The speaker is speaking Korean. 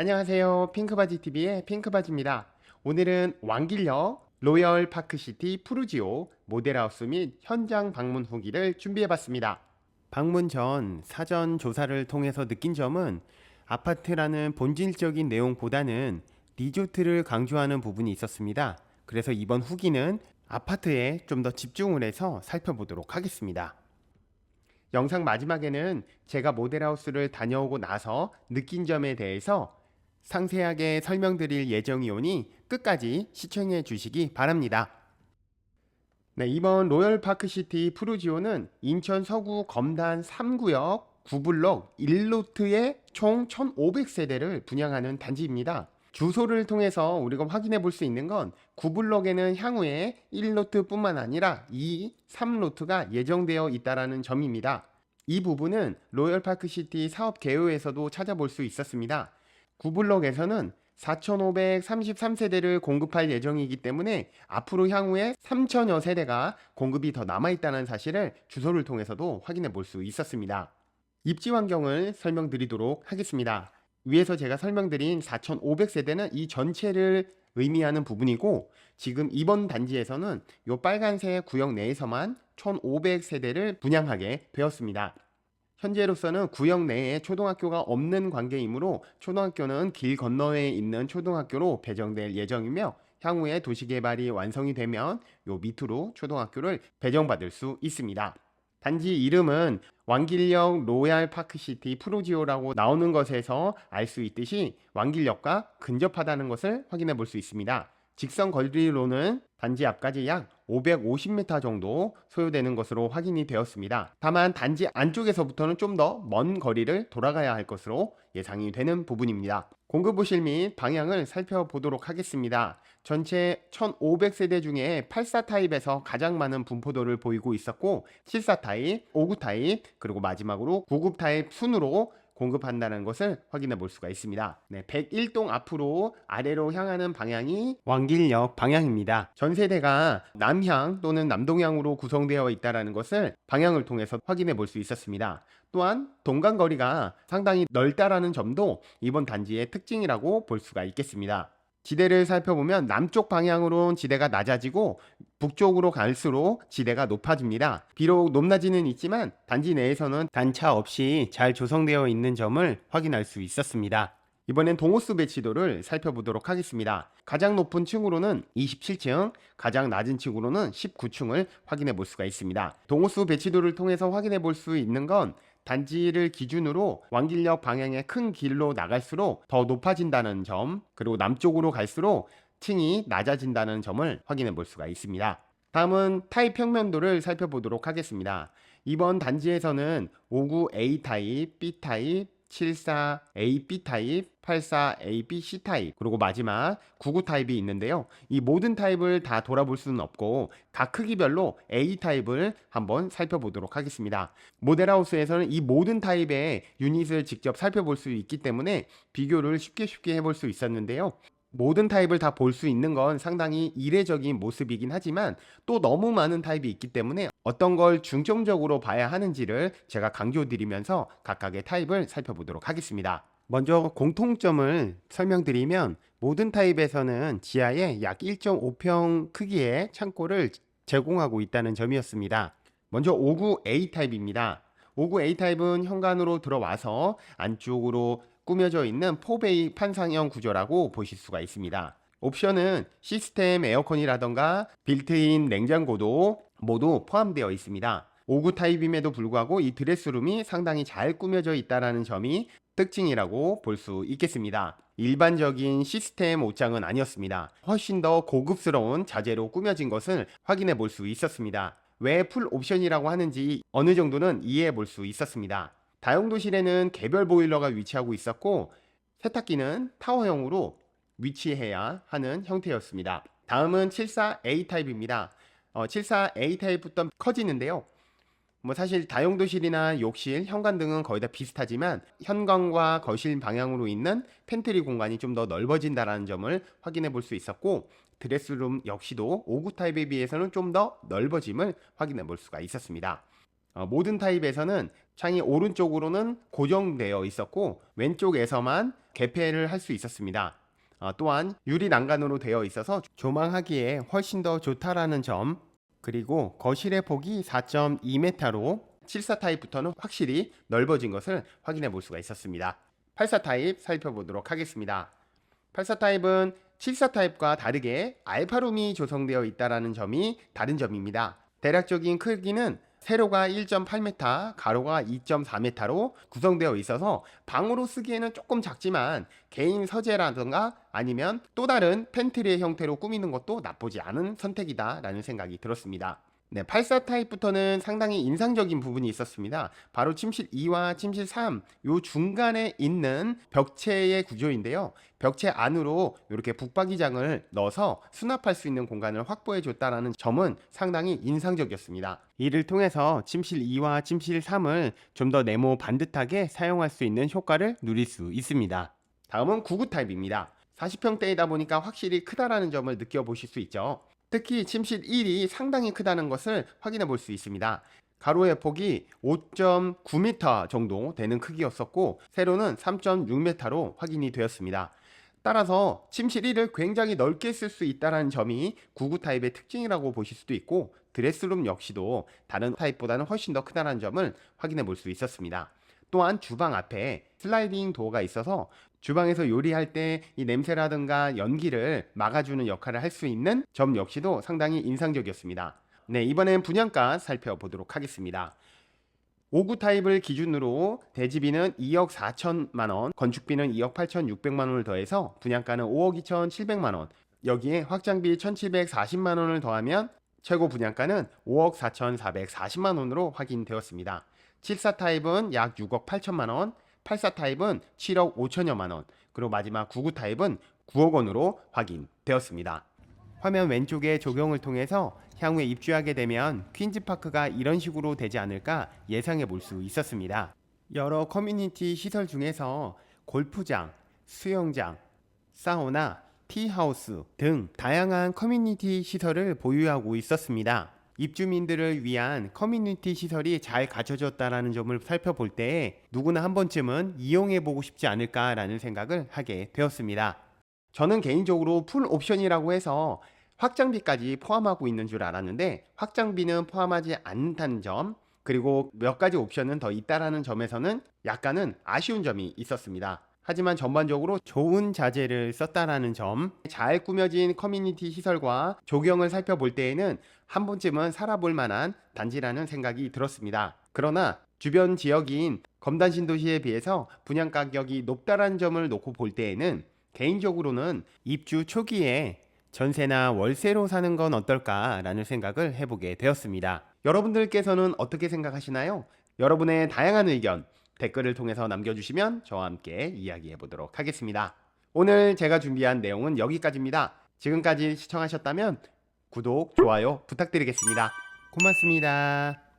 안녕하세요. 핑크바지TV의 핑크바지입니다. 오늘은 왕길역 로열파크시티 푸르지오 모델하우스 및 현장 방문 후기를 준비해봤습니다. 방문 전 사전 조사를 통해서 느낀 점은 아파트라는 본질적인 내용보다는 리조트를 강조하는 부분이 있었습니다. 그래서 이번 후기는 아파트에 좀 더 집중을 해서 살펴보도록 하겠습니다. 영상 마지막에는 제가 모델하우스를 다녀오고 나서 느낀 점에 대해서 상세하게 설명드릴 예정이오니 끝까지 시청해 주시기 바랍니다. 네, 이번 로열파크시티 푸르지오는 인천 서구 검단 3구역 9블록 1로트에 총 1500세대를 분양하는 단지입니다. 주소를 통해서 우리가 확인해 볼 수 있는 건 9블록에는 향후에 1로트 뿐만 아니라 2, 3로트가 예정되어 있다는 점입니다. 이 부분은 로열파크시티 사업 개요에서도 찾아볼 수 있었습니다. 9블록에서는 4,533세대를 공급할 예정이기 때문에 앞으로 향후에 3,000여 세대가 공급이 더 남아있다는 사실을 주소를 통해서도 확인해 볼 수 있었습니다. 입지 환경을 설명드리도록 하겠습니다. 위에서 제가 설명드린 4,500세대는 이 전체를 의미하는 부분이고, 지금 이번 단지에서는 이 빨간색 구역 내에서만 1,500세대를 분양하게 되었습니다. 현재로서는 구역 내에 초등학교가 없는 관계이므로 초등학교는 길 건너에 있는 초등학교로 배정될 예정이며, 향후에 도시개발이 완성이 되면 요 밑으로 초등학교를 배정받을 수 있습니다. 단지 이름은 왕길역 로얄파크시티 푸르지오라고 나오는 것에서 알 수 있듯이 왕길역과 근접하다는 것을 확인해 볼 수 있습니다. 직선 거리로는 단지 앞까지 약 550m 정도 소요되는 것으로 확인이 되었습니다. 다만 단지 안쪽에서부터는 좀 더 먼 거리를 돌아가야 할 것으로 예상이 되는 부분입니다. 공급부실 및 방향을 살펴보도록 하겠습니다. 전체 1500세대 중에 84 타입에서 가장 많은 분포도를 보이고 있었고, 74 타입, 59 타입, 그리고 마지막으로 99 타입 순으로 공급한다는 것을 확인해 볼 수가 있습니다. 네, 101동 앞으로 아래로 향하는 방향이 왕길역 방향입니다. 전 세대가 남향 또는 남동향으로 구성되어 있다는 것을 방향을 통해서 확인해 볼 수 있었습니다. 또한 동간거리가 상당히 넓다라는 점도 이번 단지의 특징이라고 볼 수가 있겠습니다. 지대를 살펴보면 남쪽 방향으로는 지대가 낮아지고 북쪽으로 갈수록 지대가 높아집니다. 비록 높낮이는 있지만 단지 내에서는 단차 없이 잘 조성되어 있는 점을 확인할 수 있었습니다. 이번엔 동호수 배치도를 살펴보도록 하겠습니다. 가장 높은 층으로는 27층, 가장 낮은 층으로는 19층을 확인해 볼 수가 있습니다. 동호수 배치도를 통해서 확인해 볼 수 있는 건 단지를 기준으로 왕길역 방향의 큰 길로 나갈수록 더 높아진다는 점, 그리고 남쪽으로 갈수록 층이 낮아진다는 점을 확인해 볼 수가 있습니다. 다음은 타입 평면도를 살펴보도록 하겠습니다. 이번 단지에서는 59A 타입, B 타입, 74AB 타입, 84ABC 타입, 그리고 마지막 99 타입이 있는데요. 이 모든 타입을 다 돌아볼 수는 없고 각 크기별로 A 타입을 한번 살펴보도록 하겠습니다. 모델하우스에서는 이 모든 타입의 유닛을 직접 살펴볼 수 있기 때문에 비교를 쉽게 해볼 수 있었는데요. 모든 타입을 다 볼 수 있는 건 상당히 이례적인 모습이긴 하지만 또 너무 많은 타입이 있기 때문에 어떤 걸 중점적으로 봐야 하는지를 제가 강조드리면서 각각의 타입을 살펴보도록 하겠습니다. 먼저 공통점을 설명드리면 모든 타입에서는 지하에 약 1.5평 크기의 창고를 제공하고 있다는 점이었습니다. 먼저 59A 타입입니다. 59A 타입은 현관으로 들어와서 안쪽으로 꾸며져 있는 4베이 판상형 구조라고 보실 수가 있습니다. 옵션은 시스템 에어컨이라던가 빌트인 냉장고도 모두 포함되어 있습니다. 59 타입임에도 불구하고 이 드레스룸이 상당히 잘 꾸며져 있다는 점이 특징이라고 볼 수 있겠습니다. 일반적인 시스템 옷장은 아니었습니다. 훨씬 더 고급스러운 자재로 꾸며진 것을 확인해 볼 수 있었습니다. 왜 풀 옵션이라고 하는지 어느 정도는 이해해 볼 수 있었습니다. 다용도실에는 개별 보일러가 위치하고 있었고 세탁기는 타워형으로 위치해야 하는 형태였습니다. 다음은 74A 타입입니다. 74A 타입부터 커지는데요. 사실 다용도실이나 욕실, 현관 등은 거의 다 비슷하지만 현관과 거실 방향으로 있는 팬트리 공간이 좀 더 넓어진다는 점을 확인해 볼 수 있었고, 드레스룸 역시도 59 타입에 비해서는 좀 더 넓어짐을 확인해 볼 수가 있었습니다. 모든 타입에서는 창이 오른쪽으로는 고정되어 있었고 왼쪽에서만 개폐를 할 수 있었습니다. 또한 유리 난간으로 되어 있어서 조망하기에 훨씬 더 좋다라는 점, 그리고 거실의 폭이 4.2m로 74 타입부터는 확실히 넓어진 것을 확인해 볼 수가 있었습니다. 84 타입 살펴보도록 하겠습니다. 84 타입은 74 타입과 다르게 알파룸이 조성되어 있다는 점이 다른 점입니다. 대략적인 크기는 세로가 1.8m, 가로가 2.4m로 구성되어 있어서 방으로 쓰기에는 조금 작지만 개인 서재라든가 아니면 또 다른 팬트리의 형태로 꾸미는 것도 나쁘지 않은 선택이다라는 생각이 들었습니다. 네, 84 타입부터는 상당히 인상적인 부분이 있었습니다. 바로 침실 2와 침실 3, 요 중간에 있는 벽체의 구조인데요. 벽체 안으로 이렇게 북박이장을 넣어서 수납할 수 있는 공간을 확보해 줬다는 점은 상당히 인상적이었습니다. 이를 통해서 침실 2와 침실 3을 좀 더 네모 반듯하게 사용할 수 있는 효과를 누릴 수 있습니다. 다음은 99 타입입니다. 40평대이다 보니까 확실히 크다라는 점을 느껴보실 수 있죠. 특히 침실 1이 상당히 크다는 것을 확인해 볼 수 있습니다. 가로의 폭이 5.9m 정도 되는 크기였었고 세로는 3.6m로 확인이 되었습니다. 따라서 침실 1을 굉장히 넓게 쓸 수 있다는 점이 99 타입의 특징이라고 보실 수도 있고 드레스룸 역시도 다른 타입보다는 훨씬 더 크다는 점을 확인해 볼 수 있었습니다. 또한 주방 앞에 슬라이딩 도어가 있어서 주방에서 요리할 때 이 냄새라든가 연기를 막아주는 역할을 할 수 있는 점 역시도 상당히 인상적이었습니다. 네, 이번엔 분양가 살펴보도록 하겠습니다. 59 타입을 기준으로 대지비는 2억 4천만 원, 건축비는 2억 8천6백만 원을 더해서 분양가는 5억 2천 7백만 원, 여기에 확장비 1,740만 원을 더하면 최고 분양가는 5억 4천 440만 원으로 확인되었습니다. 74 타입은 약 6억 8천만 원, 84 타입은 7억 5천여만 원, 그리고 마지막 99 타입은 9억 원으로 확인되었습니다. 화면 왼쪽의 적용을 통해서 향후에 입주하게 되면 퀸즈파크가 이런 식으로 되지 않을까 예상해 볼 수 있었습니다. 여러 커뮤니티 시설 중에서 골프장, 수영장, 사우나, 티하우스 등 다양한 커뮤니티 시설을 보유하고 있었습니다. 입주민들을 위한 커뮤니티 시설이 잘 갖춰졌다는 점을 살펴볼 때 누구나 한 번쯤은 이용해 보고 싶지 않을까라는 생각을 하게 되었습니다. 저는 개인적으로 풀 옵션이라고 해서 확장비까지 포함하고 있는 줄 알았는데 확장비는 포함하지 않다는 점, 그리고 몇 가지 옵션은 더 있다라는 점에서는 약간은 아쉬운 점이 있었습니다. 하지만 전반적으로 좋은 자재를 썼다라는 점, 잘 꾸며진 커뮤니티 시설과 조경을 살펴볼 때에는 한 번쯤은 살아볼 만한 단지라는 생각이 들었습니다. 그러나 주변 지역인 검단 신도시에 비해서 분양 가격이 높다라는 점을 놓고 볼 때에는 개인적으로는 입주 초기에 전세나 월세로 사는 건 어떨까라는 생각을 해보게 되었습니다. 여러분들께서는 어떻게 생각하시나요? 여러분의 다양한 의견 댓글을 통해서 남겨주시면 저와 함께 이야기해 보도록 하겠습니다. 오늘 제가 준비한 내용은 여기까지입니다. 지금까지 시청하셨다면 구독, 좋아요 부탁드리겠습니다. 고맙습니다.